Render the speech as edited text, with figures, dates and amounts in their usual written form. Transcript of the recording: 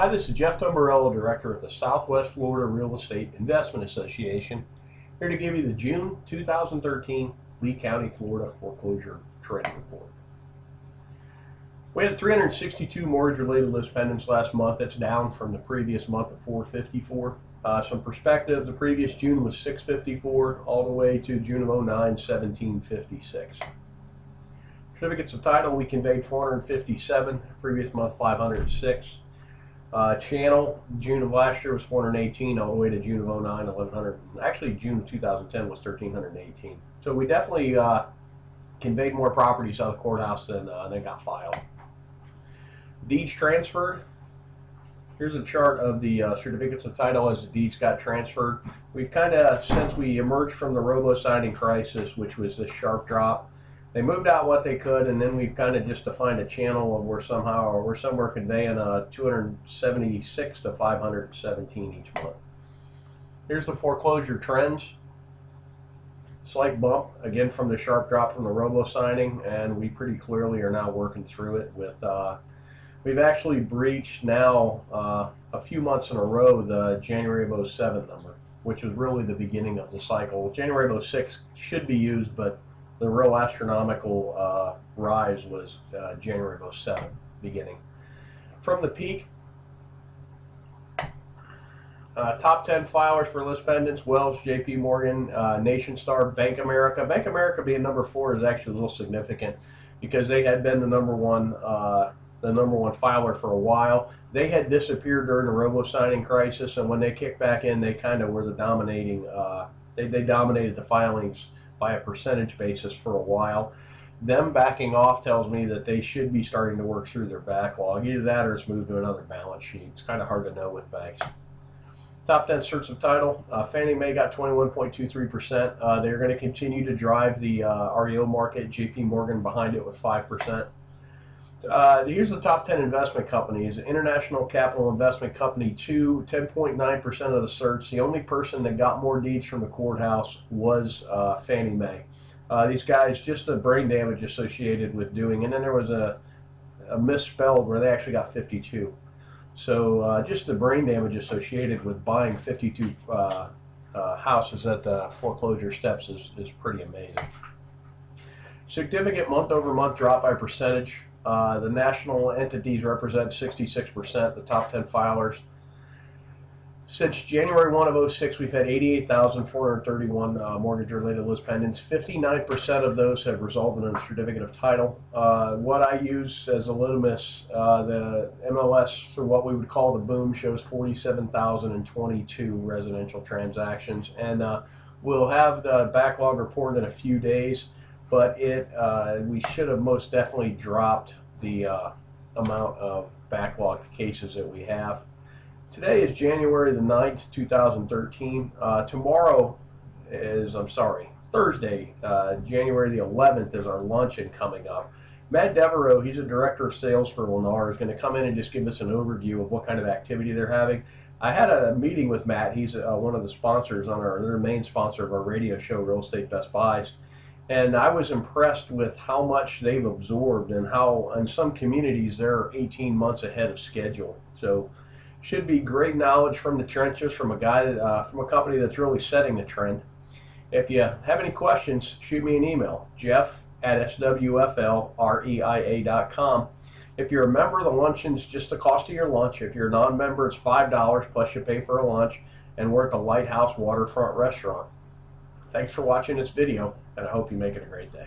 Hi, this is Jeff Tombarello, Director of the Southwest Florida Real Estate Investment Association, here to give you the June 2013 Lee County, Florida Foreclosure Trend Report. We had 362 mortgage-related list pendants last month. That's down from the previous month of 454. Some perspective, the previous June was 654, all the way to June of 09, 1756. Certificates of title, we conveyed 457, previous month 506. Channel, June of last year was 418, all the way to June of 09, 1100. Actually, June of 2010 was 1318. So we definitely conveyed more properties out of the courthouse than got filed. Deeds transferred. Here's a chart of the certificates of title as the deeds got transferred. We've kind of, since we emerged from the robo-signing crisis, which was this sharp drop, they moved out what they could, and then we've kind of just defined a channel of where somehow, or we're somewhere conveying 276 to 517 each month. Here's the foreclosure trends. Slight bump, again, from the sharp drop from the robo-signing, and we pretty clearly are now working through it with, we've actually breached now a few months in a row the January of 07 number, which was really the beginning of the cycle. January of 06 should be used, but the real astronomical rise was January of 07 beginning. From the peak, top 10 filers for list pendants: Wells, JP Morgan, Nation Star, Bank America. Bank America being number 4 is actually a little significant because they had been the number one filer for a while. They had disappeared during the robo-signing crisis, and when they kicked back in, they kind of were the dominating, they dominated the filings by a percentage basis for a while. Them backing off tells me that they should be starting to work through their backlog. Either that or it's moved to another balance sheet. It's kind of hard to know with banks. Top 10 certs of title. Fannie Mae got 21.23%. They're going to continue to drive the REO market. JP Morgan behind it with 5%. Here's the top 10 investment companies. International Capital Investment Company 2, 10.9% of the certs. The only person that got more deeds from the courthouse was Fannie Mae. These guys, just the brain damage associated with doing, and then there was a misspelled where they actually got 52. So just the brain damage associated with buying 52 houses at the foreclosure steps is pretty amazing. Significant month-over-month drop by percentage. The national entities represent 66%, the top 10 filers. Since January 1 of 06, we've had 88,431 mortgage-related list pendants. 59% of those have resulted in a certificate of title. What I use as a litmus, the MLS, for what we would call the boom, shows 47,022 residential transactions. And we'll have the backlog report in a few days. But we should have most definitely dropped the amount of backlog cases that we have. Today is January the 9th, 2013. Tomorrow is, Thursday, January the 11th is our luncheon coming up. Matt Devereaux, he's a director of sales for Lennar, is going to come in and just give us an overview of what kind of activity they're having. I had a meeting with Matt. He's one of the sponsors on their main sponsor of our radio show, Real Estate Best Buys. And I was impressed with how much they've absorbed and how in some communities they're 18 months ahead of schedule. So should be great knowledge from the trenches from a guy from a company that's really setting the trend. If you have any questions, shoot me an email, jeff@swflreia.com. If you're a member, the luncheon's just the cost of your lunch. If you're a non-member, it's $5 plus you pay for a lunch, and we're at the Lighthouse Waterfront Restaurant. Thanks for watching this video, and I hope you make it a great day.